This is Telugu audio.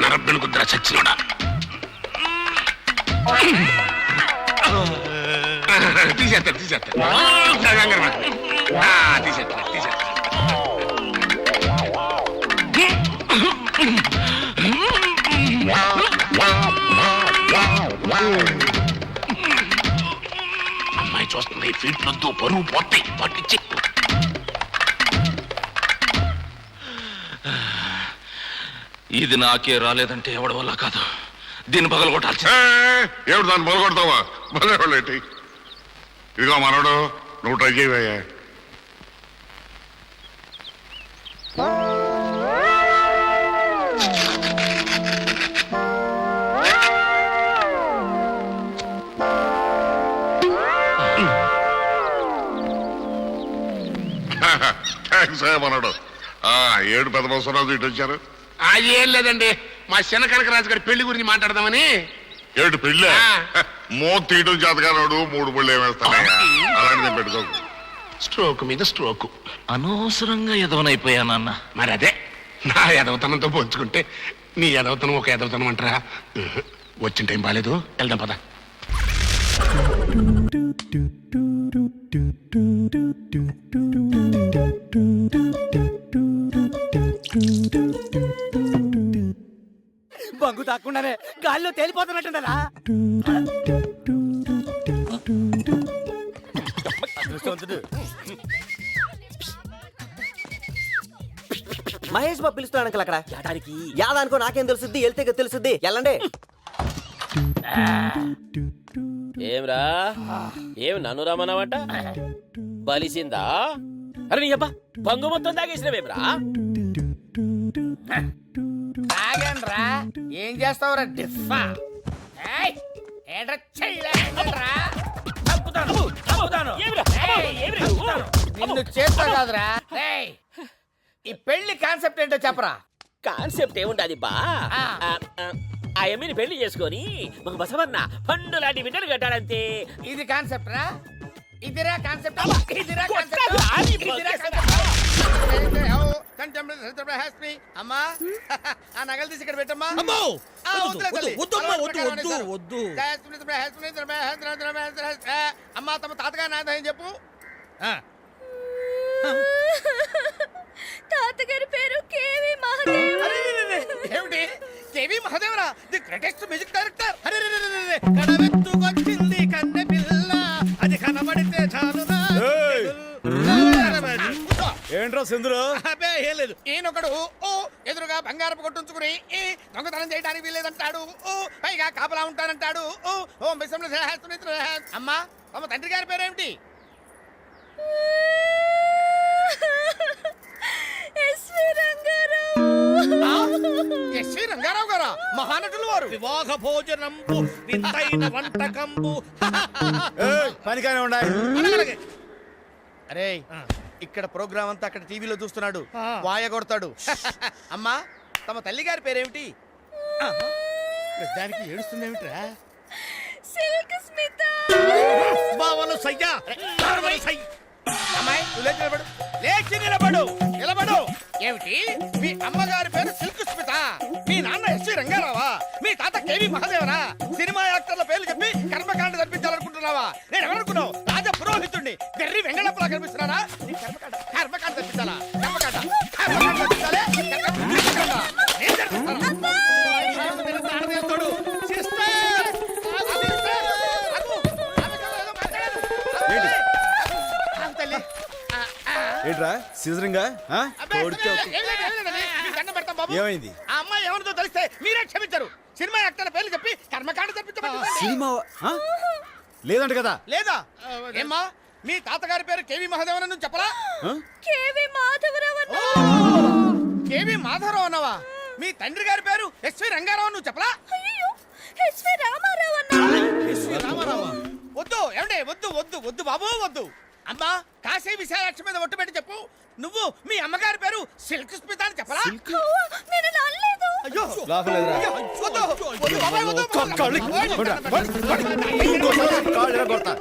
నరబ్బెనుకుద్రా చచ్చినోడా. తీసేస్తారు తీసేస్తారు అమ్మాయి చూస్తుంది. ఫీట్లొద్దు, పరువు పోతాయి. పట్టించి ఇది నాకే రాలేదంటే ఎవడి వల్ల కాదు. దీన్ని పగలగొట్టాల్సి. ఎవడు దాన్ని పగలగొడతావా? పగలగొట్టేటి. ఇదిగో మనోడు, నువ్వు ట్రై చేయవయ్యా. మనోడు 7 పెద్ద బస్సురాజు ఇటు వచ్చారు. ఏం లేదండి, మా చిన్న కనకరాజు గారి పెళ్లి గురించి మాట్లాడదామని. ఏడు పెళ్ళి మోత్ తీయడం చేతగానోడు 3 పళ్ళు ఏమేస్తానయ్యా. అలాంటిది పెట్టుకోకు. స్ట్రోక్ మీద స్ట్రోక్. అనవసరంగా ఎదవనైపోయానన్న. మరి అదే, నా ఎదవతనంతో పోల్చుకుంటే నీ ఎదవతనం ఒక ఎదవతనం అంటారా? వచ్చిన టైం బాగాలేదు, వెళ్దాం పద. బంగు తాకుండానే గాల్లో తేలిపోతున్నట్టున్నారా? మహేష్ బాబు పిలుస్తున్నాడు అంకల్ అక్కడ. యాదానికో నాకేం తెలుసుద్ది, వెళ్తే తెలుసుద్ది. వెళ్ళండి. ఏమ్రా, ఏం నన్ను రమ్మన్నావట? బలిసిందా? అరే నీ అబ్బా, బంగు మొత్తం తాగేసినవేమ్రా? తాగండ్రా. ఏం చేస్తావురా డిఫా? నిన్ను చేస్తా కాదురా. ఈ పెళ్లి కాన్సెప్ట్ ఏంటో చెప్పరా? కాన్సెప్ట్ ఏముంటది బా? ఆ ఎమ్మిని పెళ్లి చేసుకొని ఒక బసవన్న పండు లాంటి బిడ్డలు కట్టాడంతే. ఇది కాన్సెప్ట్ రా? ఇదిరా కాన్సెప్ట్. అమ్మా, ఆ నగలు తీసి ఇక్కడ పెట్టమ్మా. అమ్మా, తమ తాతగారి నాయన చెప్పు. తాతగారి పేరు కేవి మహాదేవ్. ఏమిటి కేవి మహాదేవరా? The greatest music director. కడవెత్తుకొచ్చింది కన్నె పిల్ల, అది కనబడితే చాలునా. ఏంట్రా సింధురు? అబ్బే ఏం లేదు. ఈయనొకడు ఎదురుగా బంగారపు కొట్టుంచుకుని దొంగతనం చేయడానికి వీల్లేదంటాడు. పైగా కాపలా ఉంటానంటాడు. అమ్మా, తమ తండ్రి గారి పేరేమిటి? ఎస్వి రంగారావు గారా? మహానటులు వారు. వివాహ భోజనంబు వింతైన వంటకంబు. పనిగానే ఉండాలి. అరే, ఇక్కడ ప్రోగ్రామ్ అంతా అక్కడ టీవీలో చూస్తున్నాడు, వాయ కొడతాడు. అమ్మా, తమ తల్లి గారి పేరేమిటి? దానికి ఏడుస్తుందేమిట్రా? సిల్క్ స్మిత. బావలు సయ్యా. అమ్మాయి, నువ్వు లేచి నిలబడు. లేచి నిలబడు. నిలబడు. ఏమిటి? మీ అమ్మగారి పేరు సిల్క్ స్మిత, మీ నాన్న ఎస్వి రంగారావా, మీ తాత కేవి మహాదేవరా? సినిమా యాక్టర్ల పేర్లు చెప్పి కర్మకాండ జరిపించాలనుకుంటున్నావా? నేను ఎవరనుకున్నావు? రాజ పురోహితుడిని. గర్రి వెంగళప్పలా కనిపిస్తున్నారా? కర్మకాండ జరిపించాలా? కర్మకాండ జరిపించాలే. ఏంట్రా సీజరింగా? ఏమైంది? ఆ అమ్మాయి ఎవరితో తెలిస్తే మీరే క్షమించరు. సినిమా యాక్టర్ల పేర్లు చెప్పి కర్మకాండ జరిపించమంటారు. సినిమా లేదంట కదా? లేదా? ఏమ్మా, మీ తాతగారి పేరు కేవి మహాదేవన్ అని చెప్పలా? కేవి మాధవరావు. కేవి మాధవరావు అన్నావా? మీ తండ్రి గారి పేరు ఎస్వి రంగారావు నువ్వు చెప్పలా? ఎస్వి రామారావు అన్నా. ఎస్వి రామారావు? వద్దు, ఏమండి, వద్దు వద్దు వద్దు బాబు వద్దు. అమ్మా, కాశీ విశాలాక్షి మీద ఒట్టు పెట్టి చెప్పు, నువ్వు మీ అమ్మగారి పేరు సిల్క్ స్మిత అని చెప్పలా? నేను అనలేదు. అయ్యో, లాభం లేదురా. వద్దు, వద్దు, బాబాయ్, వద్దు. ఒక్క కాళ్ళు. కొడరా, కొడు, కొడు. ఇంకోసారి కాళ్ళు ఎరగొడతా.